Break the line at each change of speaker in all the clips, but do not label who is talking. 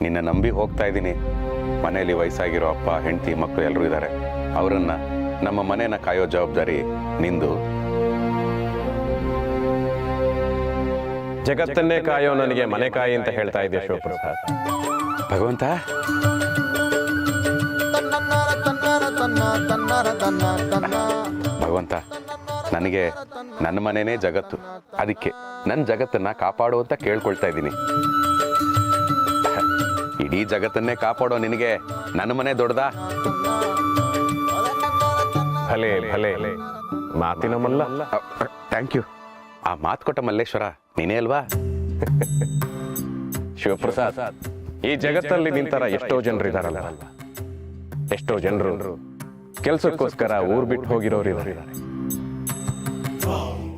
ನಿನ್ನ ನಂಬಿ ಹೋಗ್ತಾ ಇದ್ದೀನಿ. ಮನೆಯಲ್ಲಿ ವಯಸ್ಸಾಗಿರೋ ಅಪ್ಪ ಹೆಂಡತಿ ಮಕ್ಕಳು ಎಲ್ಲರೂ ಇದ್ದಾರೆ. ಅವರನ್ನ ನಮ್ಮ ಮನೆನ ಕಾಯೋ ಜವಾಬ್ದಾರಿ ನಿಂದು.
ಜಗತ್ತನ್ನೇ ಕಾಯೋ ನನಗೆ ಮನೆ ಕಾಯಿ ಅಂತ ಹೇಳ್ತಾ ಇದೆಯಾ ಶಿವಪ್ರಸಾದ್?
ಭಗವಂತ, ಭಗವಂತ, ನನಗೆ ನನ್ನ ಮನೆನೇ ಜಗತ್ತು. ಅದಕ್ಕೆ ನನ್ನ ಜಗತ್ತನ್ನ ಕಾಪಾಡು ಅಂತ ಕೇಳ್ಕೊಳ್ತಾ ಇದ್ದೀನಿ. ಇಡೀ ಜಗತ್ತನ್ನೇ ಕಾಪಾಡೋ ನಿನಗೆ ನನ್ನ ಮನೆ ದೊಡ್ಡದಾ?
ಭಲೆ ಭಲೆ ಮಾತಿನ ಮಲ್ಲ.
Thank you. ಆ ಮಾತು ಕೊಟ್ಟ ಮಲ್ಲೇಶ್ವರ ನೀನೇ ಅಲ್ವಾ?
ಶಿವಪ್ರಸಾದ್, ಈ ಜಗತ್ತಲ್ಲಿ ನಿಂತರ ಎಷ್ಟೋ ಜನರು ಇದಾರಲ್ಲ, ಎಷ್ಟೋ ಜನರು ಕೆಲ್ಸಕ್ಕೋಸ್ಕರ ಊರ್ ಬಿಟ್ಟು ಹೋಗಿರೋರು ಇದ್ದಾರೆ.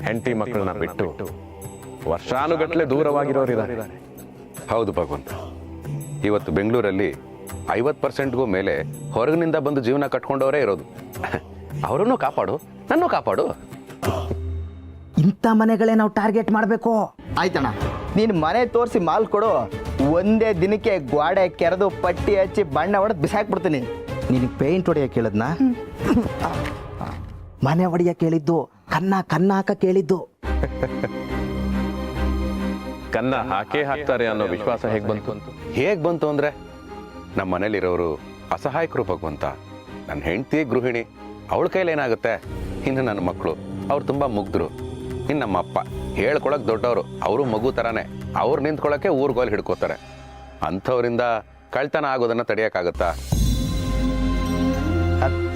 ಹೆಂಡತಿ ಮಕ್ಕಳನ್ನ ಬಿಟ್ಟು ವರ್ಷಾನುಗಟ್ಲೆ ದೂರವಾಗಿರೋರು ಇದ್ದಾರೆ.
ಹೌದು ಭಗವಂತ, ಇವತ್ತು ಬೆಂಗಳೂರಲ್ಲಿ 50%ಗೂ ಮೇಲೆ ಹೊರಗಿನಿಂದ ಬಂದು ಜೀವನ ಕಟ್ಕೊಂಡವರೇ ಇರೋದು. ಅವರನ್ನು ಕಾಪಾಡು, ನನ್ನೂ ಕಾಪಾಡು.
ಇಂಥ ಮನೆಗಳೇ ನಾವು ಟಾರ್ಗೆಟ್ ಮಾಡಬೇಕು.
ಆಯ್ತಣ್ಣ, ನೀನು ಮನೆ ತೋರಿಸಿ ಮಾಲ್ ಕೊಡು. ಒಂದೇ ದಿನಕ್ಕೆ ಗೋಡೆ ಕೆರೆದು ಪಟ್ಟಿ ಹಚ್ಚಿ ಬಣ್ಣ ಹೊಡೆದು ಬಿಸಾಕ್ಬಿಡ್ತೀನಿ.
ನಿನಗೆ ಪೇಂಟ್ ಹೊಡೆಯಕ್ಕೆ ಕೇಳಿದ್ನಾ? ಮನೆ ಹೊಡೆಯಕ್ಕೆ ಕೇಳಿದ್ದು, ಕನ್ನ ಹಾಕ ಕೇಳಿದ್ದು.
ಕನ್ನ ಹಾಕೇ ಹಾಕ್ತಾರೆ ಅನ್ನೋ ವಿಶ್ವಾಸ ಹೇಗ್ ಬಂತು?
ಹೇಗ್ ಬಂತು ಅಂದ್ರೆ, ನಮ್ಮ ಮನೇಲಿರೋರು ಅಸಹಾಯಕರು ಭಗವಂತ. ನನ್ನ ಹೆಂಡತಿ ಗೃಹಿಣಿ, ಅವಳ ಕೈಲಿ ಏನಾಗುತ್ತೆ? ಇನ್ನು ನನ್ನ ಮಕ್ಕಳು, ಅವ್ರು ತುಂಬಾ ಮುಗ್ಧರು. ಇನ್ನು ನಮ್ಮ ಅಪ್ಪ ಹೇಳ್ಕೊಳಕ್ ದೊಡ್ಡವರು, ಅವರು ಮಗು ತರಾನೇ. ಅವ್ರು ನಿಂತ್ಕೊಳಕ್ಕೆ ಊರ್ಗೋಲ್ ಹಿಡ್ಕೋತಾರೆ. ಅಂಥವ್ರಿಂದ ಕಳ್ತನ ಆಗೋದನ್ನ ತಡೆಯಕ್ಕಾಗತ್ತಾ?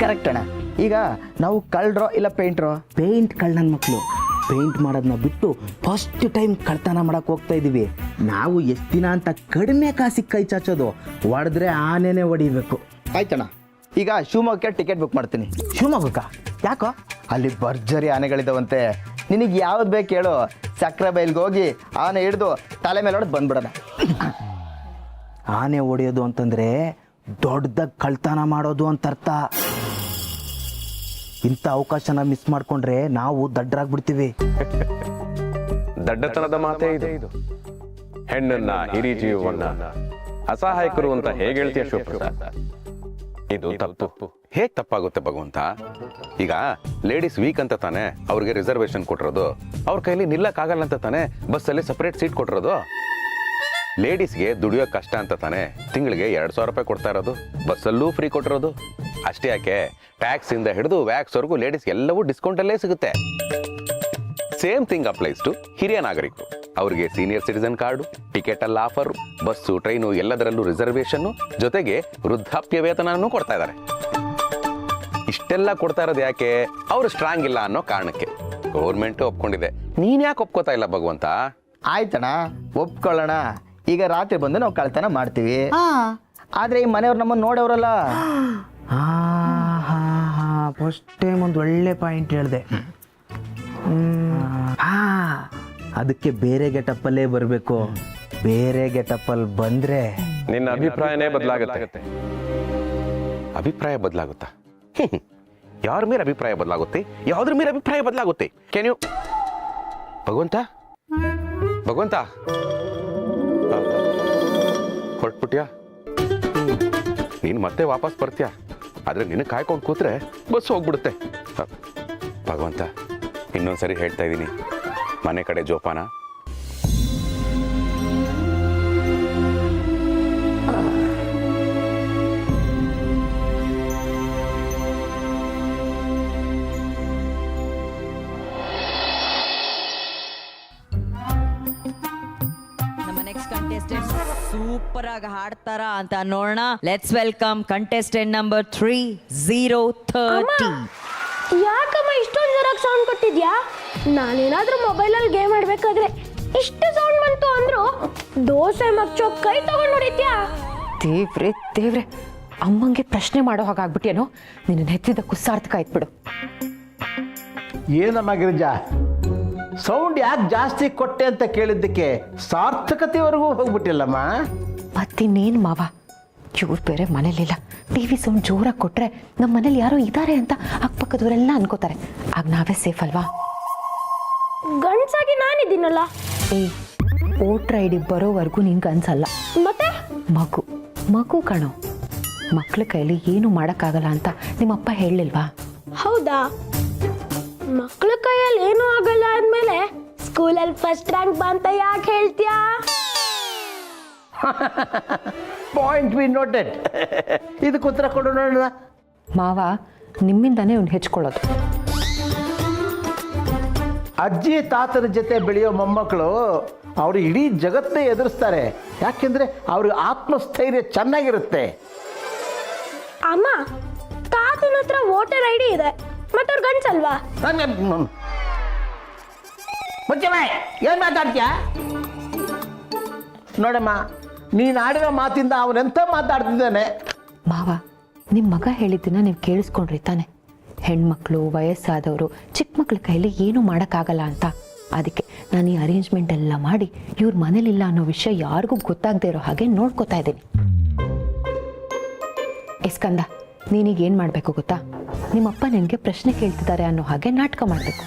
ಕರೆಕ್ಟ್ ಅಣ್ಣ. ಈಗ ನಾವು ಕಳ್ರೋ ಇಲ್ಲ ಪೇಂಟ್ರೋ?
ಪೇಂಟ್ ಕಳ್ಳನ ಮಕ್ಕಳು. ಪೇಂಟ್ ಮಾಡೋದನ್ನ ಬಿಟ್ಟು ಫಸ್ಟ್ ಟೈಮ್ ಕಳ್ತನ ಮಾಡಕ್ಕೆ ಹೋಗ್ತಾ ಇದ್ದೀವಿ. ನಾವು ಎಷ್ಟು ದಿನ ಅಂತ ಕಡಿಮೆ ಕಾಸಿಗೆ ಕೈ ಚಾಚೋದು, ಹೊಡೆದ್ರೆ ಆನೆನೇ ಹೊಡಿಬೇಕು.
ಆಯ್ತಣ್ಣ, ಈಗ ಶಿವಮೊಗ್ಗಕ್ಕೆ ಟಿಕೆಟ್ ಬುಕ್ ಮಾಡ್ತೀನಿ.
ಶಿವಮೊಗ್ಗಕ್ಕ ಯಾಕೋ?
ಅಲ್ಲಿ ಭರ್ಜರಿ ಆನೆಗಳಿದಾವಂತೆ. ನಿನಗೆ ಯಾವ್ದು ಬೇಕು ಹೇಳು, ಸಕ್ರೆ ಬೈಲ್ಗೆ ಹೋಗಿ ಆನೆ ಹಿಡಿದು ತಲೆ ಮೇಲೆ ಹೊಡೆದು ಬಂದ್ಬಿಡೋಣ.
ಆನೆ ಹೊಡೆಯೋದು ಅಂತಂದ್ರೆ ದೊಡ್ಡದಾಗಿ ಕಳ್ತನ ಮಾಡೋದು ಅಂತ ಅರ್ಥ. ಇಂಥ ಅವಕಾಶನ ಮಿಸ್ ಮಾಡ್ಕೊಂಡ್ರೆ ನಾವು ದಡ್ಡರಾಗ್ಬಿಡ್ತೀವಿ.
ದಡ್ಡತನದ ಮಾತೇ ಇದು. ಹೆಣ್ಣನ್ನ, ಹಿರಿ ಜೀವವನ್ನ ಅಸಹಾಯಕರು ಅಂತ ಹೇಗೆ ಹೇಳ್ತೀಯ ಶಿವಪ್ರಸಾದ್? ಇದು ತಪ್ಪು.
ಹೇಗ್ ತಪ್ಪಾಗುತ್ತೆ ಭಗವಂತ? ಈಗ ಲೇಡೀಸ್ ವೀಕ್ ಅಂತ ತಾನೆ ಅವ್ರಿಗೆ ರಿಸರ್ವೇಶನ್ ಕೊಟ್ಟಿರೋದು. ಅವ್ರ ಕೈಲಿ ನಿಲ್ಲಕ್ಕಾಗಲ್ಲ ಅಂತ ತಾನೆ ಬಸ್ಸಲ್ಲಿ ಸಪರೇಟ್ ಸೀಟ್ ಕೊಟ್ಟಿರೋದು. ಲೇಡೀಸ್ಗೆ ದುಡಿಯೋ ಕಷ್ಟ ಅಂತ ತಾನೆ ತಿಂಗಳಿಗೆ 2,000 ರೂಪಾಯಿ ಕೊಡ್ತಾ ಇರೋದು. ಬಸ್ಸಲ್ಲೂ ಫ್ರೀ ಕೊಟ್ಟಿರೋದು. ಅಷ್ಟೇ ಯಾಕೆ, ಟ್ಯಾಕ್ಸ್ ಇಂದ ಹಿಡಿದು ವ್ಯಾಕ್ಸ್ ವರೆಗೂ ಲೇಡೀಸ್ ಎಲ್ಲವೂ ಡಿಸ್ಕೌಂಟ್ ಅಲ್ಲೇ ಸಿಗುತ್ತೆ. ಸೇಮ್ ಥಿಂಗ್ ಅಪ್ಲೈಸ್ ಟು ಹಿರಿಯ ನಾಗರಿಕರು. ಅವ್ರಿಗೆ ಸೀನಿಯರ್ ಸಿಟಿಸನ್ ಕಾರ್ಡು, ಟಿಕೆಟ್ ಅಲ್ಲಿ ಆಫರ್, ಬಸ್ಸು ಟ್ರೈನು ಎಲ್ಲದರಲ್ಲೂ ರಿಸರ್ವೇಶನ್, ಜೊತೆಗೆ ವೃದ್ಧಾಪ್ಯ ವೇತನನೂ ಕೊಡ್ತಾ ಇದ್ದಾರೆ. ಇಷ್ಟೆಲ್ಲ ಕೊಡ್ತಾ ಇರೋದು ಯಾಕೆ? ಅವ್ರು ಸ್ಟ್ರಾಂಗ್ ಇಲ್ಲ ಅನ್ನೋ ಕಾರಣಕ್ಕೆ. ಗೌರ್ಮೆಂಟ್ ಒಪ್ಕೊಂಡಿದೆ, ನೀನ್ ಯಾಕೆ ಒಪ್ಕೋತಾ ಇಲ್ಲ ಭಗವಂತ?
ಆಯ್ತಣ್ಣ, ಒಪ್ಕೊಳ್ಳೋಣ. ಈಗ ರಾತ್ರಿ ಬಂದು ನಾವು ಕಳ್ತನ ಮಾಡ್ತೀವಿ. ಆದ್ರೆ ಈ ಮನೆಯವ್ರು ನಮ್ಮನ್ನು ನೋಡೋರಲ್ಲ.
ಫಸ್ಟ್ ಟೈಮ್ ಒಂದು ಒಳ್ಳೆ ಪಾಯಿಂಟ್ ಹೇಳಿದೆ. ಅದಕ್ಕೆ ಬೇರೆ ಗೆಟಪ್ಪಲ್ಲೇ ಬರಬೇಕು. ಬೇರೆ ಗೆಟಪ್ಪಲ್ಲಿ ಬಂದ್ರೆ
ನಿನ್ನ ಅಭಿಪ್ರಾಯನೇ ಬದಲಾಗುತ್ತೆ.
ಅಭಿಪ್ರಾಯ ಬದಲಾಗುತ್ತಾ? ಯಾರ ಮೇಲೆ ಅಭಿಪ್ರಾಯ ಬದಲಾಗುತ್ತೆ? ಯಾವ್ದ್ರ ಮೇಲೆ ಅಭಿಪ್ರಾಯ ಬದಲಾಗುತ್ತೆ? ಕ್ಯಾನ್ ಯು ಭಗವಂತ, ಭಗವಂತ ಹೊರಟ್ಬಿಟ್ಯಾ? ನೀನು ಮತ್ತೆ ವಾಪಸ್ ಬರ್ತೀಯಾ? ಆದ್ರೆ ನಿನ್ನ ಕಾಯ್ಕೊಂಡು ಕೂತ್ರೆ ಬಸ್ ಹೋಗ್ಬಿಡುತ್ತೆ. ಭಗವಂತ, ಇನ್ನೊಂದ್ಸರಿ ಹೇಳ್ತಾ ಇದ್ದೀನಿ, ಮನೆ ಕಡೆ ಜೋಪಾನ.
ಸೂಪರ್ ಆಗಿ ಹಾಡ್ತಾರ ಅಂತ ನೋಡೋಣ. Let's welcome contestant number 3030.
ಯಾಕಮ್ಮ ಇಷ್ಟೊಂದು ಜೋರಾಗಿ ಸೌಂಡ್ ಕೊಟ್ಟಿದ್ಯಾ? ನಾನೇನಾದ್ರೂ ಮೊಬೈಲಲ್ಲಿ ಗೇಮ್ ಆಡ್ಬೇಕಾದ್ರೆ ಇಷ್ಟು ಸೌಂಡ್ ಬಂತು ಅಂದ್ರು ದೋಸೆ ಮಚ್ಚೋ ಕೈ ತಗೊಂಡು ಹೊಡಿತ್ಯಾ?
ದೇವ್ರೆ, ಅಮ್ಮಂಗೆ ಪ್ರಶ್ನೆ ಮಾಡೋ ಹಾಗಾಗ್ಬಿಟ್ಟೇನೋ. ನಿನ್ನ ಹೆತ್ತಿದ ಕುಸ್ಸಾರ್ಥಕ ಆಯ್ತು.
ಏನಮ್ಮ ಗಿರಿಜಾ, ಸೌಂಡ್ ಯಾಕೆ ಜಾಸ್ತಿ ಕೊಟ್ಟೆ ಅಂತ ಕೇಳಿದ್ದಕ್ಕೆ ಸಾರ್ಥಕತೆವರೆಗೂ ಹೋಗ್ಬಿಟ್ಟಿಲ್ಲಮ್ಮ.
ಮತ್ತಿನ್ನೇನು ಮಾವ, ಇವ್ರು ಬೇರೆ ಮನೇಲಿಲ್ಲ. ಟಿವಿ ಸೌಂಡ್ ಜೋರಾಗಿ ಕೊಟ್ರೆ ನಮ್ಮ ಮನೇಲಿ ಯಾರೋ ಇದ್ದಾರೆ ಅಂತ ಅಕ್ಕಪಕ್ಕದವರೆಲ್ಲ ಅನ್ಕೋತಾರೆ. ಆಗ ನಾವೇ ಸೇಫ್ ಅಲ್ವಾ?
ಗಂಡ್ಸಾಗಿ ನಾನಿದ್ದೀನಲ್ಲ.
ವೋಟರ್ ಐ ಡಿ ಬರೋವರೆಗೂ ನಿನ್ಗೆ ಅನ್ಸಲ್ಲ.
ಮತ್ತೆ
ಮಗು ಮಗು ಕಣೋ, ಮಕ್ಳ ಕೈಲಿ ಏನು ಮಾಡೋಕ್ಕಾಗಲ್ಲ ಅಂತ ನಿಮ್ಮಪ್ಪ ಹೇಳಿಲ್ವಾ?
ಹೌದಾ? ಮಕ್ಳ ಕೈಯಲ್ಲಿ ಏನೂ ಆಗಲ್ಲ ಅಂದಮೇಲೆ ಸ್ಕೂಲಲ್ಲಿ ಫಸ್ಟ್ ರ್ಯಾಂಕ್ ಬಂತ ಯಾಕೆ ಹೇಳ್ತೀಯಾ?
Point be noted. ಇದಕ್ಕೆ ಉತ್ತರ ಕೊಡು ನೋಡೋಣ.
ಮಾವ ನಿಮ್ಮಿಂದಾನೇ ಅವ್ನು ಹೆಚ್ಕೊಳ್ಳೋದು.
ಅಜ್ಜಿ ತಾತನ ಜೊತೆ ಬೆಳೆಯೋ ಮೊಮ್ಮಕ್ಕಳು ಅವರು ಇಡೀ ಜಗತ್ತೇ ಎದುರಿಸ್ತಾರೆ. ಯಾಕೆಂದ್ರೆ ಅವ್ರಿಗೆ ಆತ್ಮಸ್ಥೈರ್ಯ ಚೆನ್ನಾಗಿರುತ್ತೆ.
ಅಮ್ಮ, ತಾತನ ಹತ್ರ ವೋಟರ್ ಐ ಡಿ ಇದೆ, ಮತ್ತೆ ಅವ್ರು ಗಂಡ್ಸಲ್ವಾ?
ಏನ್ ಮಾತಾಡ್ತೀಯ? ನೋಡಮ್ಮ, ನೀನು ಆಡಿರೋ ಮಾತಿಂದ ಅವನೆಂತ ಮಾತಾಡ್ತಿದ್ದಾನೆ.
ಮಾವ ನಿಮ್ಮ ಮಗ ಹೇಳಿದ್ದನ್ನ ನೀವು ಕೇಳಿಸ್ಕೊಂಡ್ರಿ ತಾನೆ? ಹೆಣ್ಮಕ್ಳು, ವಯಸ್ಸಾದವರು, ಚಿಕ್ಕ ಮಕ್ಳ ಕೈಲಿ ಏನೂ ಮಾಡೋಕ್ಕಾಗಲ್ಲ ಅಂತ. ಅದಕ್ಕೆ ನಾನು ಈ ಅರೇಂಜ್ಮೆಂಟ್ ಎಲ್ಲ ಮಾಡಿ ಇವ್ರ ಮನೇಲಿಲ್ಲ ಅನ್ನೋ ವಿಷಯ ಯಾರಿಗೂ ಗೊತ್ತಾಗದೇ ಇರೋ ಹಾಗೆ ನೋಡ್ಕೋತಾ ಇದ್ದೀನಿ. ಇಸ್ಕಂದ, ನೀನೀಗ ಏನು ಮಾಡಬೇಕು ಗೊತ್ತಾ? ನಿಮ್ಮಪ್ಪ ನಿನಗೆ ಪ್ರಶ್ನೆ ಕೇಳ್ತಿದ್ದಾರೆ ಅನ್ನೋ ಹಾಗೆ ನಾಟಕ ಮಾಡಬೇಕು.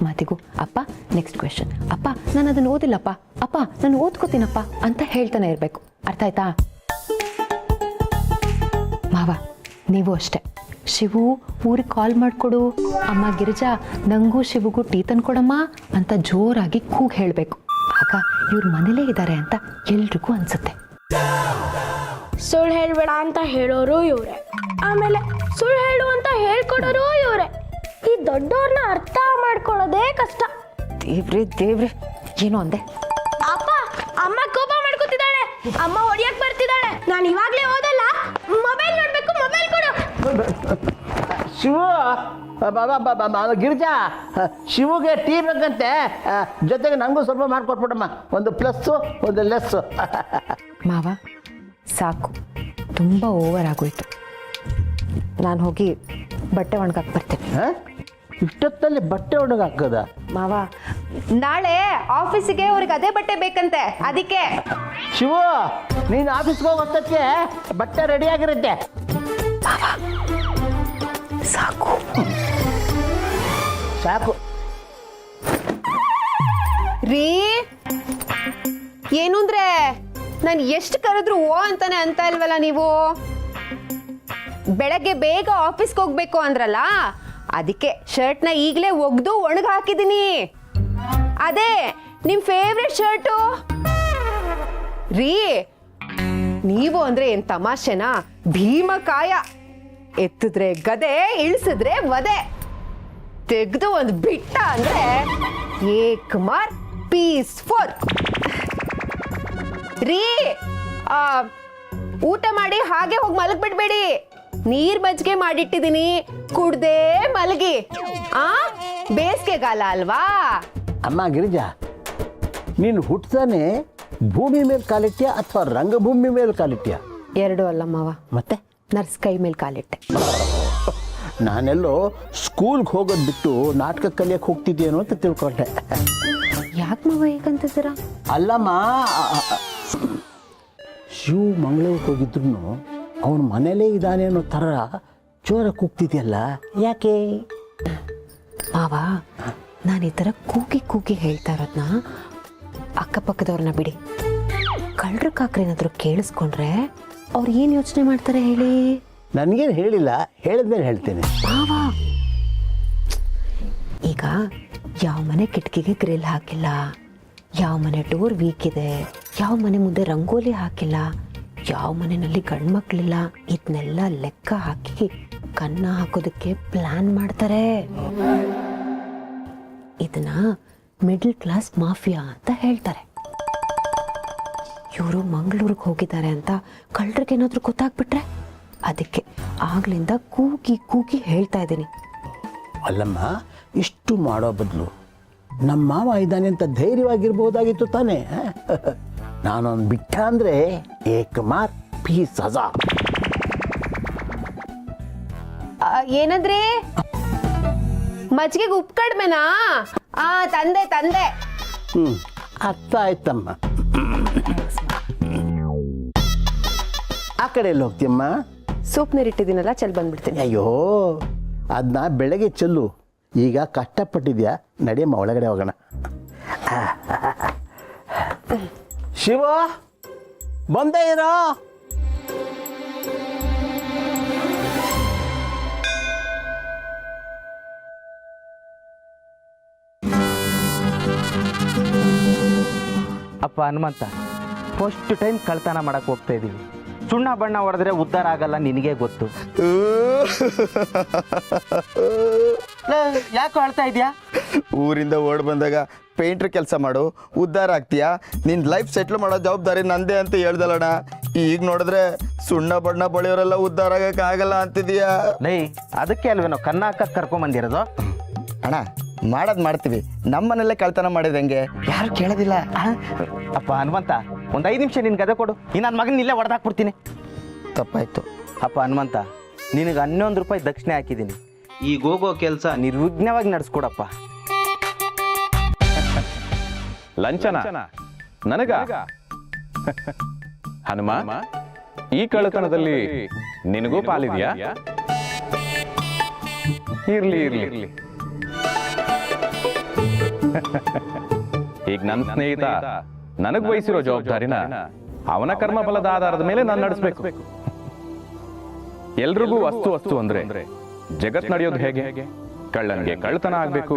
ಮಾತಿಗೂ ಅಪ್ಪ ನೆಕ್ಸ್ಟ್ ಕ್ವೆಶನ್, ಅಪ್ಪ ನಾನು ಅದನ್ನು ಓದಿಲ್ಲಪ್ಪ, ಅಪ್ಪ ನಾನು ಓದ್ಕೋತೀನಪ್ಪ ಅಂತ ಹೇಳ್ತಾನೆ ಇರಬೇಕು. ಅರ್ಥ ಆಯ್ತಾ? ಮಾವ ನೀವು ಅಷ್ಟೇ. ಶಿವು ಊರಿಗೆ ಕಾಲ್ ಮಾಡಿಕೊಡು, ಅಮ್ಮ ಗಿರಿಜಾ ನಂಗೂ ಶಿವುಗೂ ಟೀ ತಂದ್ಕೊಡಮ್ಮ ಅಂತ ಜೋರಾಗಿ ಕೂಗ್ ಹೇಳಬೇಕು. ಆಗ ಇವ್ರ ಮನೇಲೇ ಇದ್ದಾರೆ ಅಂತ ಎಲ್ರಿಗೂ ಅನ್ಸುತ್ತೆ.
ಸುಳ್ಳು ಹೇಳ್ಬೇಡ ಅಂತ ಹೇಳೋರು ಇವ್ರೆ, ಆಮೇಲೆ ಸುಳ್ಳು ಹೇಳು ಅಂತ ಹೇಳ್ಕೊಡೋರು ಇವ್ರೆ. ಈ ದೊಡ್ಡವ್ರನ್ನ ಅರ್ಥ ಮಾಡ್ಕೊಳ್ಳೋದೇ ಕಷ್ಟ.
ದೇವ್ರೆ ಏನೋ ಅಂದೆ.
ಅಪ್ಪ, ಅಮ್ಮ ಕೋಪ ಮಾಡ್ಕೊತಿದ್ದಾಳೆ, ಅಮ್ಮ ಹೊಡಿಯಕ್ ಬರ್ತಿದ್ದಾಳೆ. ನಾನು ಇವಾಗ್ಲೇ ಓದಲ್ಲ, ಮೊಬೈಲ್ ನೋಡ್ಬೇಕು, ಮೊಬೈಲ್ ಕೊಡು.
ಶಿವು, ಗಿರಿಜಾ, ಶಿವುಗೆ ಟೀ ಬೇಕಂತೆ, ಜೊತೆಗೆ ನನಗೂ ಸ್ವಲ್ಪ ಮಾಡ್ಕೊಟ್ಬಿಡಮ್ಮ. ಒಂದು ಪ್ಲಸ್ಸು ಒಂದು ಲೆಸ್ಸು.
ಮಾವ ಸಾಕು, ತುಂಬ ಓವರ್ ಆಗೋಯ್ತು. ನಾನು ಹೋಗಿ ಬಟ್ಟೆ ಒಣಗಾಕ್ ಬರ್ತೇನೆ.
ಇಷ್ಟೊತ್ತಲ್ಲಿ ಬಟ್ಟೆ ಒಣಗಿ ಹಾಕೋದ?
ಮಾವ ನಾಳೆ ಆಫೀಸಿಗೆ ಅವ್ರಿಗೆ ಅದೇ ಬಟ್ಟೆ ಬೇಕಂತೆ, ಅದಕ್ಕೆ.
ಶಿವು, ನೀನು ಆಫೀಸ್ಗೆ ಹೋಗೋಷ್ಟಕ್ಕೆ ಬಟ್ಟೆ ರೆಡಿ ಆಗಿರುತ್ತೆ.
ಸಾಕು
ಸಾಕು.
ರೀ, ಏನು ಅಂದ್ರೆ ನಾನು ಎಷ್ಟು ಕರೆದ್ರು ಓ ಅಂತಾನೆ ಅಂತ ಇಲ್ವಲ್ಲ ನೀವು? ಬೆಳಗ್ಗೆ ಬೇಗ ಆಫೀಸ್ಗೆ ಹೋಗ್ಬೇಕು ಅಂದ್ರಲ್ಲ, ಅದಕ್ಕೆ ಶರ್ಟ್ನ ಈಗಲೇ ಒಗ್ದು ಒಣಗಿ ಹಾಕಿದ್ದೀನಿ. ಅದೇ ನಿಮ್ ಫೇವ್ರೆಟ್ ಶರ್ಟು ರೀ. ನೀವು ಅಂದ್ರೆ ಏನ್ ತಮಾಷೆನಾ? ಭೀಮಕಾಯ, ಎತ್ತಿದ್ರೆ ಗದೆ, ಇಳಿಸಿದ್ರೆ ವದೆ, ತೆಗೆದು ಒಂದು ಬಿಟ್ಟ ಅಂದ್ರೆ ಏಕ್ ಮಾರ್ ಪೀಸ್ 4 ರೀ. ಊಟ ಮಾಡಿ ಹಾಗೆ ಹೋಗಿ ಮಲಗ್ಬಿಡ್ಬೇಡಿ. ನೀರ್ ಮಜ್ಜಿಗೆ ಮಾಡಿಟ್ಟಿದ್ದೀನಿ, ಕುಡ್ದೇ ಮಲಗಿ. ಬೇಸಿಗೆಗಾಲ ಅಲ್ವಾ?
ಅಮ್ಮ ಗಿರಿಜಾ, ನೀನು ಹುಟ್ತಾನೆ ಭೂಮಿ ಮೇಲೆ ಕಾಲಿಟ್ಟ್ಯಾ ಅಥವಾ ರಂಗಭೂಮಿ ಮೇಲೆ ಕಾಲಿಟ್ಟ್ಯಾ?
ಎರಡು ಅಲ್ಲ ಮಾವ,
ಮತ್ತೆ
ನರ್ಸ್ ಕೈ ಮೇಲೆ ಕಾಲಿಟ್ಟೆ.
ನಾನೆಲ್ಲೋ ಸ್ಕೂಲ್ಗೆ ಹೋಗೋದು ಬಿಟ್ಟು ನಾಟಕ ಕಲಿಯಕ್ಕೆ ಹೋಗ್ತಿದ್ದೇನೋ ಅಂತ ತಿಳ್ಕೊಂಡೆ.
ಯಾಕೆ ಮಾವ ಹೇಗಂತಿದ್ದೀರಾ?
ಅಲ್ಲಮ್ಮ, ಶಿವ ಮಂಗಳೂರಿಗೆ ಹೋಗಿದ್ರು ಅವನ ಮನೇಲೇ ಇದ್ದಾನೆ ಅನ್ನೋ ಥರ ಜೋರಾಗಿ ಕೂಗ್ತಿದ್ಯಲ್ಲ, ಯಾಕೆ?
ಮಾವ ನಾನು ಈ ಥರ ಕೂಗಿ ಹೇಳ್ತಾ ಇರೋದನ್ನ ಅಕ್ಕಪಕ್ಕದವ್ರನ್ನ ಬಿಡಿ. ಕಳ್ಳರ ಕಾಕ್ರೇನಾದರೂ ಕೇಳಿಸ್ಕೊಂಡ್ರೆ ಅವ್ರು ಏನು ಯೋಚನೆ ಮಾಡ್ತಾರೆ ಹೇಳಿ?
ನನಗೇನು ಹೇಳಿಲ್ಲ, ಹೇಳಿದ್ಮೇಲೆ ಹೇಳ್ತೇನೆ.
ಮಾವ ಈಗ ಯಾವ ಮನೆ ಕಿಟಕಿಗೆ ಗ್ರಿಲ್ ಹಾಕಿಲ್ಲ, ಯಾವ ಮನೆ ಡೋರ್ ವೀಕ್ ಇದೆ, ಯಾವ ಮನೆ ಮುಂದೆ ರಂಗೋಲಿ ಹಾಕಿಲ್ಲ, ಯಾವ ಮನೆಯಲ್ಲಿ ಗಂಡ್ಮಕ್ಳಿಲ್ಲ, ಇದನ್ನೆಲ್ಲ ಲೆಕ್ಕ ಹಾಕಿ ಕನ್ನ ಹಾಕೋದಕ್ಕೆ ಪ್ಲಾನ್ ಮಾಡ್ತಾರೆ. ಇದನ್ನ ಮಿಡಲ್ ಕ್ಲಾಸ್ ಮಾಫಿಯಾ ಅಂತ ಹೇಳ್ತಾರೆ. ಇವರು ಮಂಗಳೂರಿಗೆ ಹೋಗಿದ್ದಾರೆ ಅಂತ ಕಳ್ಳರಿಗೆ ಏನಾದರೂ ಗೊತ್ತಾಗ್ಬಿಟ್ರೆ, ಅದಕ್ಕೆ ಆಗ್ಲಿಂದ ಕೂಗಿ ಹೇಳ್ತಾ ಇದ್ದೀನಿ.
ಅಲ್ಲಮ್ಮ, ಇಷ್ಟು ಮಾಡೋ ಬದಲು ನಮ್ಮ ಮಾವ ಇದ್ದಾನೆ ಅಂತ ಧೈರ್ಯವಾಗಿರ್ಬೋದಾಗಿತ್ತು ತಾನೇ. ನಾನೊಂದು ಬಿಟ್ಟ ಅಂದರೆ ಏಕಮಾರ್ ಪೀಸ್ ಸಜಾ.
ಏನಂದ್ರೆ ಮಜ್ಜಿಗೆಗೆ ಉಪ್ಪು ಕಡಿಮೆನಾ? ತಂದೆ.
ಅರ್ಥ ಆಯ್ತಮ್ಮ. ಆ ಕಡೆ ಎಲ್ಲಿ ಹೋಗ್ತೀಯಮ್ಮ?
ಸೂಪ್ ನೀರಿಟ್ಟಿದ್ದೀನಲ್ಲ, ಚೆಲ್ ಬಂದ್ಬಿಡ್ತೀನಿ.
ಅಯ್ಯೋ, ಅದನ್ನ ಬೆಳಗ್ಗೆ ಚೆಲ್ಲು. ಈಗ ಕಷ್ಟಪಟ್ಟಿದ್ಯಾ, ನಡಿಯಮ್ಮ ಒಳಗಡೆ ಹೋಗೋಣ. ಶಿವ, ಬಂದೇ ಇರೋ.
ಅಪ್ಪ ಹನುಮಂತ, ಫಸ್ಟ್ ಟೈಮ್ ಕಳ್ತನ ಮಾಡಕ್ಕೆ ಹೋಗ್ತಾ ಇದ್ದೀವಿ. ಸುಣ್ಣ ಬಣ್ಣ ಹೊಡೆದ್ರೆ ಉದ್ಧಾರ ಆಗಲ್ಲ, ನಿನಗೆ ಗೊತ್ತು. ಯಾಕೆ ಅಳ್ತಾ ಇದೆಯಾ?
ಊರಿಂದ ಓಡ್ ಬಂದಾಗ ಪೇಂಟ್ರ್ ಕೆಲಸ ಮಾಡು, ಉದ್ಧಾರ ಆಗ್ತೀಯಾ, ನಿನ್ನ ಲೈಫ್ ಸೆಟ್ಲ್ ಮಾಡೋ ಜವಾಬ್ದಾರಿ ನಂದೇ ಅಂತ ಹೇಳ್ದಲ್ಲಣ್ಣ. ಈಗ ನೋಡಿದ್ರೆ ಸುಣ್ಣ ಬಣ್ಣ ಬಳಿಯೋರೆಲ್ಲ ಉದ್ಧಾರ ಆಗಕ್ಕಾಗಲ್ಲ ಅಂತಿದೀಯಾ?
ಲೈ, ಅದಕ್ಕೆ ಅಲ್ವೇನೋ ಕನ್ನ ಹಾಕಕ್ಕೆ ಕರ್ಕೊಂಬಂದಿರೋದು.
ಅಣ್ಣ ಮಾಡೋದು ಮಾಡ್ತೀವಿ, ನಮ್ಮನೆಲ್ಲೇ ಕಳ್ತನ ಮಾಡಿದ ಹೆಂಗೆ? ಯಾರು ಕೇಳೋದಿಲ್ಲ.
ಅಪ್ಪ ಹನುಮಂತ, ಒಂದು 5 ನಿಮಿಷ ನಿನ್ ಗದೆ ಕೊಡು, ಈ ನನ್ನ ಮಗನ ಇಲ್ಲೇ ಹೊಡೆದಾಕ್ಬಿಡ್ತೀನಿ.
ತಪ್ಪಾಯ್ತು.
ಅಪ್ಪ ಹನುಮಂತ, ನಿನಗೆ 11 ರೂಪಾಯಿ ದಕ್ಷಿಣೆ ಹಾಕಿದ್ದೀನಿ. ಈಗ ಹೋಗೋ ಕೆಲಸ ನಿರ್ವಿಘ್ನವಾಗಿ ನಡೆಸ್ಕೊಡಪ್ಪ.
ಲಂಚನ ನನಗ? ಹನುಮ, ಈ ಕಳ್ಳತನದಲ್ಲಿ ನಿನಗೂ ಪಾಲಿದ್ಯಾ? ಇರ್ಲಿ ಇರ್ಲಿ ಇರ್ಲಿ. ಈಗ ನನ್ನ ಸ್ನೇಹಿತ ನನಗ್ ವಹಿಸಿರೋ ಜವಾಬ್ದಾರಿನ ಅವನ ಕರ್ಮ ಫಲದ ಆಧಾರದ ಮೇಲೆ ನಾನು ನಡೆಸಬೇಕು. ಎಲ್ರಿಗೂ ವಸ್ತು ವಸ್ತು ಅಂದ್ರೆ ಜಗತ್ ನಡೆಯೋದು ಹೇಗೆ? ಕಳ್ಳನ್ಗೆ ಕಳ್ಳತನ ಆಗ್ಬೇಕು,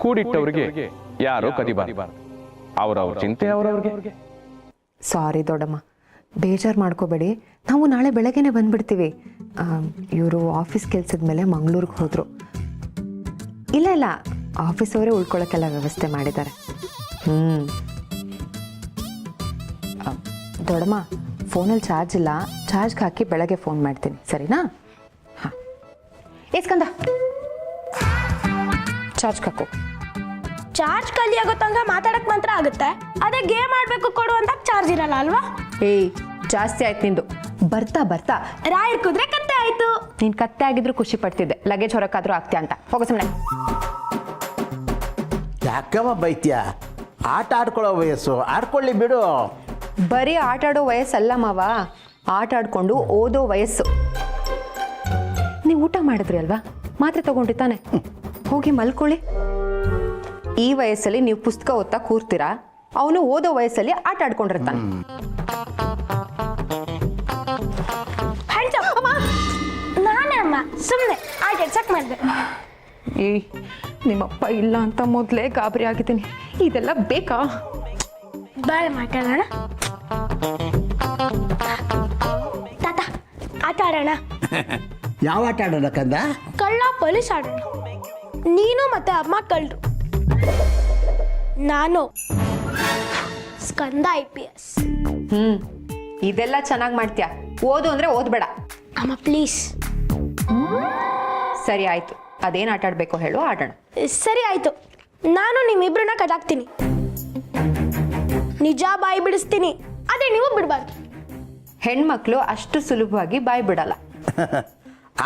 ಕೂಡಿಟ್ಟವ್ರಿಗೆ ಯಾರೋ ಕದಿಬಾರ್ದು. ಅವ್ರವ್ರ ಚಿಂತೆ ಅವ್ರವ್ರಿಗೆ.
ಸಾರಿ ದೊಡ್ಡಮ್ಮ, ಬೇಜಾರು ಮಾಡ್ಕೋಬೇಡಿ. ನಾವು ನಾಳೆ ಬೆಳಗ್ಗೆನೆ ಬಂದ್ಬಿಡ್ತೀವಿ. ಇವರು ಆಫೀಸ್ ಕೆಲ್ಸದ ಮೇಲೆ ಮಂಗಳೂರಿಗೆ ಹೋದರು. ಇಲ್ಲ ಆಫೀಸ್ ಅವರೇ ಉಳ್ಕೊಳ್ಳೋಕ್ಕೆಲ್ಲ ವ್ಯವಸ್ಥೆ ಮಾಡಿದ್ದಾರೆ. ದೊಡ್ಡಮ್ಮ, ಫೋನಲ್ಲಿ ಚಾರ್ಜ್ ಇಲ್ಲ, ಚಾರ್ಜ್ಗೆ ಹಾಕಿ ಬೆಳಗ್ಗೆ ಫೋನ್ ಮಾಡ್ತೀನಿ, ಸರಿನಾ? ಹಾಂ, ಇಸ್ಕಂದ ಚಾರ್ಜ್ ಹಾಕು.
ಚಾರ್ಜ್ ಖಾಲಿ ಆಗೋ ತನಕ ಮಾತಾಡಕ್ ಮಾತ್ರ ಆಗುತ್ತೆ, ಅದೇ ಗೇಮ್ ಆಡ್ಬೇಕು ಕೊಡು ಅಂತ ಚಾರ್ಜ್ ಇರಲ್ಲ ಅಲ್ವಾ?
ಏಯ್, ಜಾಸ್ತಿ ಆಯ್ತು ನಿಂದು. ಬರ್ತಾ ಬರ್ತಾ
ರಾಯರ್ ಕುದ್ರೆ ಕತ್ತೆ ಆಯ್ತು.
ನೀನ್ ಕತ್ತೆ ಆಗಿದ್ರು ಖುಷಿ ಪಡ್ತಿದ್ದೆ, ಲಗೇಜ್ ಹೊರಕಾದ್ರೂ ಆಗ್ತೀಯ ಅಂತ. ಹೋಗೋ ಸುಮ್ಮನೆ.
ಯಾಕಮ್ಮ ಬೈತ್ಯಾ? ಆಟ ಆಡ್ಕೊಳ್ಳೋ ವಯಸ್ಸು, ಆಡ್ಕೊಳ್ಳಿ ಬಿಡು.
ಬರೀ ಆಟ ಆಡೋ ವಯಸ್ಸಲ್ಲ ಮಾವ, ಆಟ ಆಡ್ಕೊಂಡು ಓದೋ ವಯಸ್ಸು. ನೀವು ಊಟ ಮಾಡಿದ್ರಿ ಅಲ್ವಾ, ಮಾತ್ರೆ ತಗೊಂಡ್ರಿ ತಾನೆ, ಹೋಗಿ ಮಲ್ಕೊಳ್ಳಿ. ಈ ವಯಸ್ಸಲ್ಲಿ ನೀವು ಪುಸ್ತಕ ಓದ್ತಾ ಕೂರ್ತೀರಾ, ಅವನು ಓದೋ ವಯಸ್ಸಲ್ಲಿ ಆಟ ಆಡ್ಕೊಂಡಿರ್ತಾನೆ.
ನಾನೇ ಅಮ್ಮ, ಸುಮ್ಮನೆ ಆಟ ಚೆಕ್ ಮಾಡಿದೆ.
ಏಯ್, ನಿಮ್ಮಪ್ಪ ಇಲ್ಲ ಅಂತ ಮೊದಲೇ ಗಾಬರಿ ಆಗಿದ್ದೀನಿ, ಇದೆಲ್ಲ ಬೇಕಾ?
ಬೇಡ ಮಾತಾಡೋಣ. ತಾತ, ಆಟ ಆಡೋಣ.
ಯಾವ ಆಟ ಆಡೋಣ ಕಂದ?
ಕಳ್ಳ ಪೊಲೀಸ್ ಆಡೋಣ. ನೀನು ಮತ್ತೆ ಅಮ್ಮ ಕಳ್ಳರು, ನಾನು ಸ್ಕಂದ IPS.
ಇದೆಲ್ಲ ಚೆನ್ನಾಗಿ ಮಾಡ್ತೀಯ. ಓದು ಅಂದ್ರೆ ಓದ್ಬೇಡ.
ಅಮ್ಮ ಪ್ಲೀಸ್.
ಸರಿ ಆಯ್ತು, ಅದೇನು ಆಟ ಆಡ್ಬೇಕು ಹೇಳು, ಆಡೋಣ.
ಸರಿ ಆಯ್ತು, ನಾನು ನಿಮ್ಮಿಬ್ರನ್ನ ಕದಾಕ್ತೀನಿ, ನಿಜ ಬಾಯಿ ಬಿಡಿಸ್ತೀನಿ, ಅದೇ ನೀವು ಬಿಡಬಾರ್ದು.
ಹೆಣ್ಮಕ್ಳು ಅಷ್ಟು ಸುಲಭವಾಗಿ ಬಾಯಿ ಬಿಡಲ್ಲ.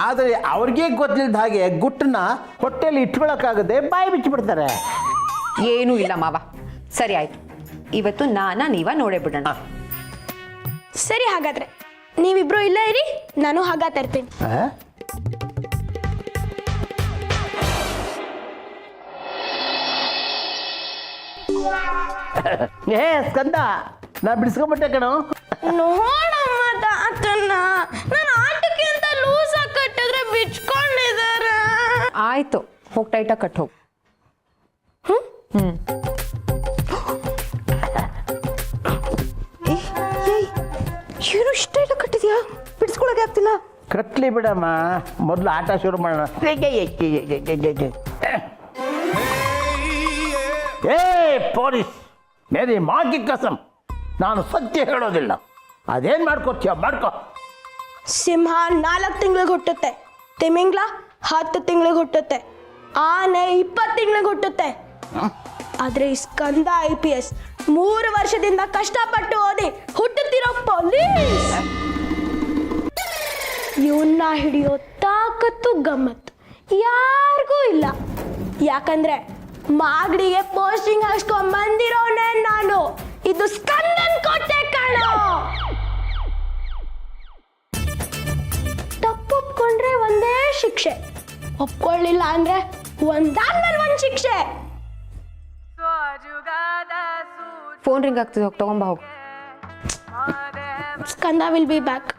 ಆದರೆ ಅವ್ರಿಗೆ ಗೊತ್ತಿಲ್ಲದ ಹಾಗೆ ಗುಟ್ಟನ್ನ ಹೊಟ್ಟೆಯಲ್ಲಿ ಇಟ್ಕೊಳಕ್ಕಾಗದೆ ಬಾಯಿ ಬಿಚ್ಚಿಬಿಡ್ತಾರೆ.
ಏನೂ ಇಲ್ಲ ಮಾವ. ಸರಿ ಆಯ್ತು, ಇವತ್ತು ನೀವ ನೋಡೇ ಬಿಡೋಣ.
ಸರಿ, ಹಾಗಾದ್ರೆ ನೀವಿಬ್ರು ಇಲ್ಲೇ ಇರಿ, ನಾನು ಹಾಗ ತರ್ತೀನಿ.
ಏ ಸ್ಕಂದ, ನಾ ಬಿಡಿಸ್ಕೊಂಬಿಟ್ಟೆ ಕಣೋ.
ನೋಡಮ್ಮ ತಾತನ್ನ, ನಾನು ಆಟಕ್ಕೆ ಅಂತ ಲೂಸ್ ಆಗಿ ಕಟ್ಟಿದ್ರೆ ಬಿಚ್ಕೊಂಡಿದ್ದಾರೆ.
ಆಯ್ತು, ಹೋಗಿ ಟೈಟಾಗಿ ಕಟ್ ಹೋಗು. ಏನು ಇಷ್ಟ ಇಲ್ಲ ಕಟ್ಟಿದ್ಯಾ? ಬಿಡಿಸ್ಕೊಳಕ್ಕೆ ಆಗ್ತಿಲ್ಲ.
ಕಟ್ಲಿ ಬಿಡಮ್ಮ, ಮೊದಲು ಆಟ ಶುರು ಮಾಡೋಣ. ಏ ಪೊಲೀಸ್, ಮೇರಿ ಮಾಗಿ ಕಸಂ, ನಾನು ಸತ್ಯ ಹೇಳೋದಿಲ್ಲ. ಅದೇನು ಮಾಡ್ಕೋತೀಯ ಮಾಡ್ಕೋ.
ಸಿಂಹ 4 ತಿಂಗಳಿಗೆ ಹುಟ್ಟುತ್ತೆ, ತಿಮಿಂಗ್ಲ 10 ತಿಂಗಳಿಗೆ ಹುಟ್ಟುತ್ತೆ, ಆನೆ 20 ತಿಂಗಳಿಗೆ ಹುಟ್ಟುತ್ತೆ. ಆದ್ರೆ ಈ ಸ್ಕಂದ IPS 3 ವರ್ಷದಿಂದ ಕಷ್ಟಪಟ್ಟು ಓದಿ ಹುಟ್ಟುತ್ತಿರೋ ಪೊಲೀಸ್. ಇವನ್ನ ಹಿಡಿಯೋ ತಾಕತ್ತು ಗಮ್ಮತ್ತು ಯಾರಿಗೂ ಇಲ್ಲ. ಯಾಕಂದ್ರೆ ಮಾಗಡಿಗೆ ಪೋಸ್ಟಿಂಗ್ ಹಾಕ್ಸ್ಕೊಂಡ್ ಬಂದಿರೋನೆ ನಾನು. ಇದು ಸ್ಕಂದನ್ ಕೊಟ್ಟೆ ಕಾಣೋ. ತಪ್ಪು ಒಪ್ಕೊಂಡ್ರೆ ಒಂದೇ ಶಿಕ್ಷೆ, ಒಪ್ಕೊಳ್ಳಿಲ್ಲ ಅಂದ್ರೆ ಒಂದಾದ್ಮೇಲೆ ಒಂದ್ ಶಿಕ್ಷೆ.
ಫೋನ್ ರಿಂಗ್ ಆಗ್ತದೆ, ಹೋಗಿ ತಗೊಂಬ ಹೋಗು.
ಸ್ಕಂದ ವಿಲ್ ಬಿ ಬ್ಯಾಕ್.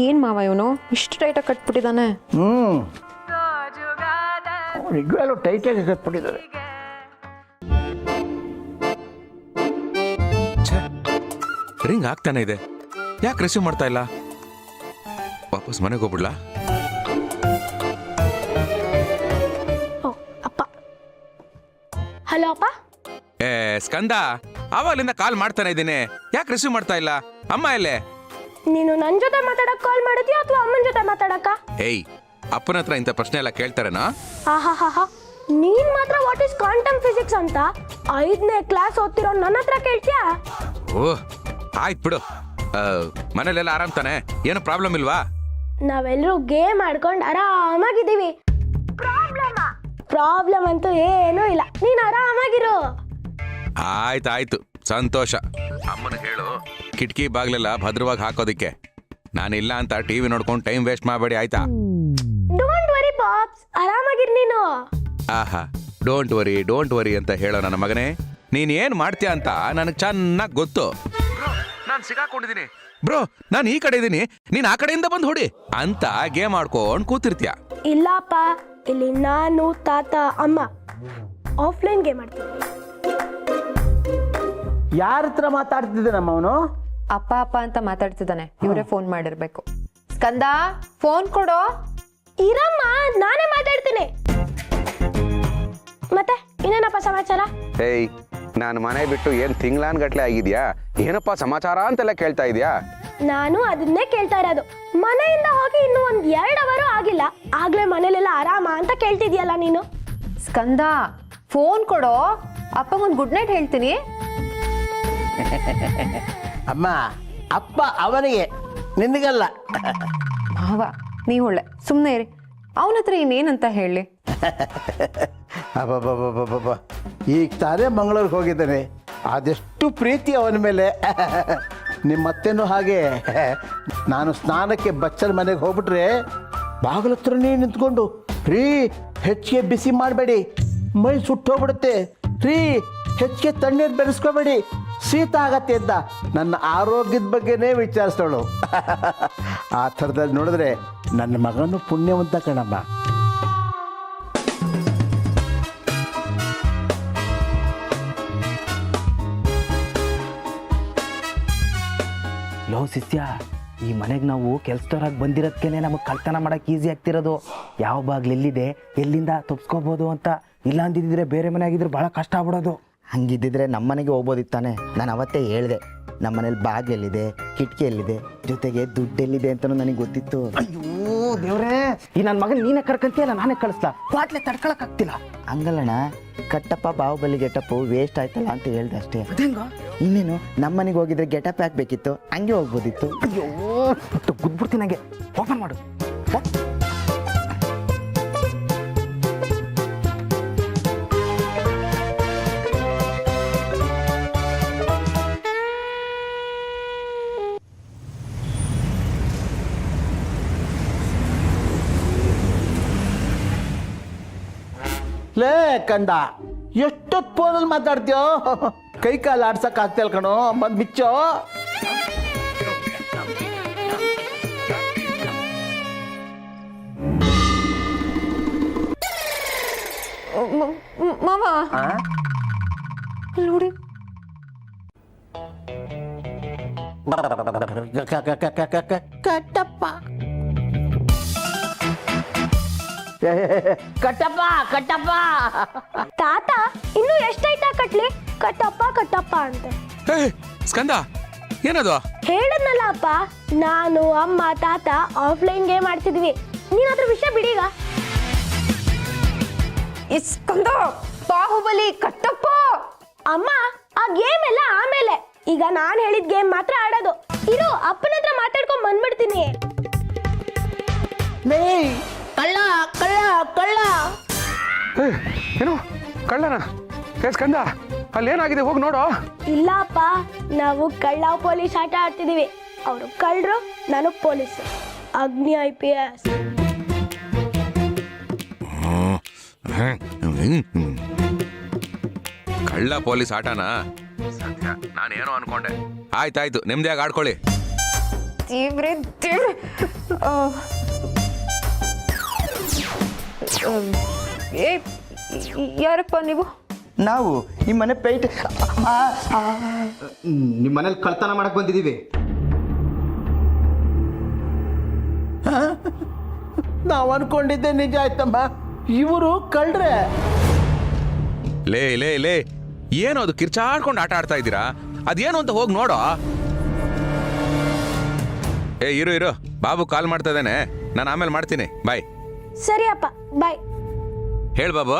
ಏನ್ ಮಾವ ಇವನು ಇಷ್ಟು ಟೈಟಾಗಿ ಕಟ್ಬಿಟ್ಟಿದ್ದಾನೆ?
ನಿಜವಾಗ್ಲೂ ಟೈಟಾಗಿ ಕಟ್ಬಿಟ್ಟಿದ್ದಾರೆ.
ರಿಂಗ್ ಆಗ್ತಾನೆ ಇದೆ, ಯಾಕೆ ರಿಸೀವ್ ಮಾಡ್ತಾ ಇಲ್ಲ? ವಾಪಸ್ ಮನೆಗೆ ಹೋಗ್ಬಿಡ್ಲಾ?
ಓ ಅಪ್ಪ. ಹಲೋ ಅಪ್ಪ.
ಏ ಸ್ಕಂದ, ಆವಾಗಲಿಂದ ಕಾಲ್ ಮಾಡ್ತಾನೆ ಇದ್ದೀನಿ, ಯಾಕೆ ರಿಸೀವ್ ಮಾಡ್ತಾ ಇಲ್ಲ? ಅಮ್ಮ ಎಲ್ಲೇ?
ನೀನು ನನ್ನ ಜೊತೆ ಮಾತಾಡಕ್ ಕಾಲ್ ಮಾಡಿದ್ಯಾ ಅಥವಾ ಅಮ್ಮನ ಜೊತೆ ಮಾತಾಡಕ್ಕ?
ಏಯ್, ಅಪ್ಪನ ಹತ್ರ ಇಂಥ ಪ್ರಶ್ನೆ ಎಲ್ಲ ಕೇಳ್ತಾರೇನಾ?
ಆಹಾಹಾಹಾ, ನೀನ್ ಮಾತ್ರ ವಾಟ್ ಇಸ್ ಕ್ವಾಂಟಮ್ ಫಿಸಿಕ್ಸ್ ಅಂತ 5ನೇ ಕ್ಲಾಸ್ ಓದ್ತಿರೋ ನನ್ನ ಹತ್ರ ಕೇಳ್ತೀಯಾ?
ಓಹ್ ಆಯ್ತು ಬಿಡು. ಮನೇಲೆಲ್ಲ ಆರಾಮ್ ತಾನೆ? ಏನು ಪ್ರಾಬ್ಲಮ್ ಇಲ್ವಾ?
ನಾವೆಲ್ಲರೂ ಗೇಮ್ ಆಡ್ಕೊಂಡು ಆರಾಮಾಗಿದ್ದೀವಿ. ಪ್ರಾಬ್ಲಮ್ ಅಂತೂ ಏನೂ ಇಲ್ಲ, ನೀನ್ ಆರಾಮಾಗಿರು.
ಆಯ್ತಾಯ್ತು, ಸಂತೋಷ. ಅಮ್ಮನ ಹೇಳು ಕಿಟಕಿ ಬಾಗ್ಲೆಲ್ಲ ಭದ್ರವಾಗಿ ಹಾಕೋದಿಕ್ಕೆ. ನಾನಿಲ್ಲ ಅಂತ ಟಿವಿ ನೋಡ್ಕೊಂಡು ಟೈಮ್ ವೇಸ್ಟ್ ಮಾಡಬೇಡಿ, ಆಯ್ತಾ?
ಡೋಂಟ್ ವರಿ ಪಾಪ್ಸ್, ಆರಾಮಾಗಿರ್ ನೀನು.
ಆಹಾ, ಡೋಂಟ್ ವರಿ ಅಂತ ಹೇಳೋ ನನ್ನ ಮಗನೇ. ನೀನ್ ಏನ್ ಮಾಡ್ತೀಯ ಅಂತ ನನಗೆ ಚೆನ್ನಾಗಿ ಗೊತ್ತು. ನಾನು ಸಿಗಾಕೊಂಡಿದ್ದೀನಿ ಬ್ರೋ, ನಾನು ಈ ಕಡೆ ಇದ್ದೀನಿ, ನೀನ್ ಆ ಕಡೆಯಿಂದ ಬಂದು ಹೊಡಿ ಅಂತ ಗೇಮ್ ಆಡ್ಕೊಂಡು ಕೂತಿರ್ತೀಯ.
ಇಲ್ಲಪ್ಪ, ಇಲ್ಲಿ ನಾನು ತಾತ ಅಮ್ಮ ಆಫ್ಲೈನ್ ಗೇಮ್ ಆಡ್ತೀವಿ.
ಯಾರ ಹತ್ರ ಮಾತಾಡ್ತಿದ್ದೆ ನಮ್ಮವನು?
ಅಪ್ಪ ಅಪ್ಪ ಅಂತ ಮಾತಾಡ್ತಿದ್ದಾನೆ, ಇವರೇ ಫೋನ್ ಮಾಡಿರ್ಬೇಕು. ಸ್ಕಂದ ಫೋನ್ ಕೊಡೋ.
ಇರಮ್ಮ, ನಾನೇ ಮಾತಾಡ್ತೀನಿ. ಮತ್ತೆ ಇನ್ನೇನಪ್ಪ ಸಮಾಚಾರ?
ಏಯ್, ನಾನು ಮನೆ ಬಿಟ್ಟು ಏನ್ ತಿಂಗ್ಳಾನ್ಗಟ್ಲೆ ಆಗಿದ್ಯಾ? ಏನಪ್ಪಾ ಸಮಾಚಾರ ಅಂತೆಲ್ಲ ಕೇಳ್ತಾ ಇದೀಯಾ?
ನಾನು ಅದನ್ನೇ ಕೇಳ್ತಾ ಇರೋದು. ಮನೆಯಿಂದ ಹೋಗಿ ಇನ್ನೂ 1-2 ಅವರ್ ಆಗಿಲ್ಲ, ಆಗ್ಲೇ ಮನೇಲೆಲ್ಲ ಆರಾಮ ಅಂತ ಕೇಳ್ತಿದ್ಯಲ್ಲ ನೀನು.
ಸ್ಕಂದ ಫೋನ್ ಕೊಡೋ, ಅಪ್ಪಗೊಂದು ಗುಡ್ ನೈಟ್ ಹೇಳ್ತೀನಿ.
ಅಮ್ಮ, ಅಪ್ಪ ಅವನಿಗೆ, ನಿನಗಲ್ಲ.
ಮಾವ ನೀವು ಒಳ್ಳೆ, ಸುಮ್ಮನೆ ಇರಿ. ಅವನ ಹತ್ರ ಇನ್ನೇನಂತ ಹೇಳಿ?
ಅಬ್ಬಬ್ಬಬ್ಬಬ್ಬಬ್ಬ, ಈಗ ತಾನೇ ಮಂಗಳೂರಿಗೆ ಹೋಗಿದ್ದಾನೆ, ಅದೆಷ್ಟು ಪ್ರೀತಿ ಅವನ ಮೇಲೆ. ನಿಮ್ಮ ಅತ್ತೆನೂ ಹಾಗೆ. ನಾನು ಸ್ನಾನಕ್ಕೆ ಬಚ್ಚಲ ಮನೆಗೆ ಹೋಗ್ಬಿಟ್ರೆ ಬಾಗಿಲ ಹತ್ರನೇ ನಿಂತ್ಕೊಂಡು, ರೀ ಹೆಚ್ಚಿಗೆ ಬಿಸಿ ಮಾಡಬೇಡಿ, ಮೈ ಸುಟ್ಟೋಗ್ಬಿಡುತ್ತೆ, ರೀ ಹೆಚ್ಚಿಗೆ ತಣ್ಣೀರು ಬೆರೆಸ್ಕೋಬೇಡಿ, ಶೀತ ಆಗತ್ತೆ ಅಂತ ನನ್ನ ಆರೋಗ್ಯದ ಬಗ್ಗೆನೇ ವಿಚಾರಿಸೋಳು. ಆ ಥರದಲ್ಲಿ ನೋಡಿದ್ರೆ ನನ್ನ ಮಗನು ಪುಣ್ಯವಂತ ಕಣಮ್ಮ.
ಲೋ ಶಿಷ್ಯ, ಈ ಮನೆಗೆ ನಾವು ಕೆಲ್ಸದವ್ರಾಗಿ ಬಂದಿರೋದಕ್ಕೇನೆ ನಮಗೆ ಕಳ್ತನ ಮಾಡೋಕೆ ಈಸಿ ಆಗ್ತಿರೋದು. ಯಾವ ಬಾಗ್ಲು ಎಲ್ಲಿದೆ, ಎಲ್ಲಿಂದ ತಪ್ಸ್ಕೋಬೋದು ಅಂತ. ಇಲ್ಲ ಅಂದಿದ್ರೆ ಬೇರೆ ಮನೆ ಆಗಿದ್ರೆ ಭಾಳ ಕಷ್ಟ ಆಗ್ಬಿಡೋದು.
ಹಂಗಿದ್ದಿದ್ರೆ ನಮ್ಮ ಮನೆಗೆ ಹೋಗ್ಬೋದಿತ್ತಾನೆ. ನಾನು ಅವತ್ತೇ ಹೇಳಿದೆ, ನಮ್ಮ ಮನೇಲಿ ಬಾಗಿಲು ಎಲ್ಲಿದೆ, ಕಿಟಕಿ ಎಲ್ಲಿದೆ, ಜೊತೆಗೆ ದುಡ್ಡು ಎಲ್ಲಿದೆ ಅಂತಲೂ ನನಗೆ ಗೊತ್ತಿತ್ತು.
ಅಯ್ಯೋ ದೇವ್ರೇ, ಈ ನನ್ನ ಮಗನ ನೀನೇ ಕರ್ಕಂತೀಯಲ್ಲ, ನಾನೇ ಕಳಿಸ್ಲಾ? ಕ್ವಾಟ್ಲೆ ತಡ್ಕೊಳಕ್ಕಾಗ್ತಿಲ್ಲ.
ಹಂಗಲ್ಲಣ್ಣ, ಕಟ್ಟಪ್ಪ ಬಾಹುಬಲಿ ಗೆಟಪ್ಪು ವೇಸ್ಟ್ ಆಯ್ತಲ್ಲ ಅಂತ ಹೇಳ್ದೆ ಅಷ್ಟೇ. ಇನ್ನೇನು ನಮ್ಮ ಮನೆಗೆ ಹೋಗಿದ್ರೆ ಗೆಟಪ್ ಹಾಕ್ಬೇಕಿತ್ತು, ಹಂಗೆ ಹೋಗ್ಬೋದಿತ್ತು.
ಅಯ್ಯೋ ಗುದ್ಬಿಡ್ತೀನಿ, ನನಗೆ ಓಪನ್ ಮಾಡು.
ಲೇ ಕಂದ, ಎಷ್ಟೊತ್ತು ಫೋನಲ್ಲಿ ಮಾತಾಡ್ತೀಯೋ? ಕೈ ಕಾಲು ಆಡ್ಸಕ್ ಆಗ್ತಿಲ್ಲ ಕಣೋ, ಬಂದು ಬಿಚ್ಚೋ.
ಮಾವ ನೋಡಿ,
ಕಟ್ಟಪ್ಪ ಕಟ್ಟಪ್ಪ ಕಟ್ಟಪ್ಪ.
ತಾತ ಇನ್ನು ಎಷ್ಟಾಯ್ತಾ ಕಟ್ಲಿ? ಕಟ್ಟಪ್ಪ ಕಟ್ಟಪ್ಪ ಅಂತೆ.
ಸ್ಕಂದ, ಏನದು?
ಹೇಳದ್ನಲ್ಲ ಅಪ್ಪ, ನಾನು ಅಮ್ಮ ತಾತ ಆಫ್ಲೈನ್ ಗೇಮ್ ಆಡ್ತಿದ್ವಿ. ನೀನ್ ಅದ್ರ ವಿಷಯ ಬಿಡೀಗ.
ಸ್ಕಂದ ಬಾಹುಬಲಿ ಕಟ್ಟಪ್ಪ.
ಅಮ್ಮ, ಆ ಗೇಮ್ ಎಲ್ಲ ಆಮೇಲೆ, ಈಗ ನಾನ್ ಹೇಳಿದ ಗೇಮ್ ಮಾತ್ರ ಆಡೋದು. ಇರು, ಅಪ್ಪನ ಹತ್ರ ಮಾತಾಡ್ಕೊಂಡ್ ಬಂದ್ಬಿಡ್ತೀನಿ.
ಕಳ್ಳ ಕಳ್ಳ ಕಳ್ಳ.
ಏನು ಕಳ್ಳನ? ಸ್ಕಂದ, ಅಲ್ಲೇನಾಗಿದೆ ಹೋಗಿ ನೋಡು.
ಇಲ್ಲ ಅಪ್ಪ, ನಾವು ಕಳ್ಳ ಪೊಲೀಸ್ ಆಟ ಆಡ್ತಿದೀವಿ. ಅವರು ಕಳ್ಳರು, ನಾನು ಪೊಲೀಸ್. ಅಗ್ನಿ IPS.
ಕಳ್ಳ ಪೊಲೀಸ್ ಆಟನಾ? ನಾನೇನೋ ಅನ್ಕೊಂಡೆ. ಆಯ್ತಾಯ್ತು, ನಿಮ್ದ್ಯಾಗ ಆಡ್ಕೊಳ್ಳಿ.
ದೇವ್ರೆ ದೇವ್ರೆ ಏ ಯಾರಪ್ಪ ನೀವು?
ನಾವು ಈ ಮನೆ ಪೇಂಟ್
ನಿಮ್ಮ ಮನೇಲಿ ಕಳ್ತನ ಮಾಡಕ್ ಬಂದಿದ್ದೀವಿ.
ನಾವು ಅನ್ಕೊಂಡಿದ್ದೆ ನಿಜ ಆಯ್ತಮ್ಮ, ಇವರು ಕಳ್ರೆ.
ಲೇ ಲೇ ಲೇ, ಏನು ಅದು ಕಿರ್ಚಾಡ್ಕೊಂಡು ಆಟ ಆಡ್ತಾ ಇದ್ದೀರಾ? ಅದೇನು ಅಂತ ಹೋಗಿ ನೋಡೋ. ಏ ಇರು, ಬಾಬು ಕಾಲ್ ಮಾಡ್ತಾ ಇದ್ದಾನೆ, ನಾನು ಆಮೇಲೆ ಮಾಡ್ತೀನಿ. ಬಾಯ್.
ಸರಿ ಅಪ್ಪ, ಬಾಯ್.
ಹೇಳ್ ಬಾಬು.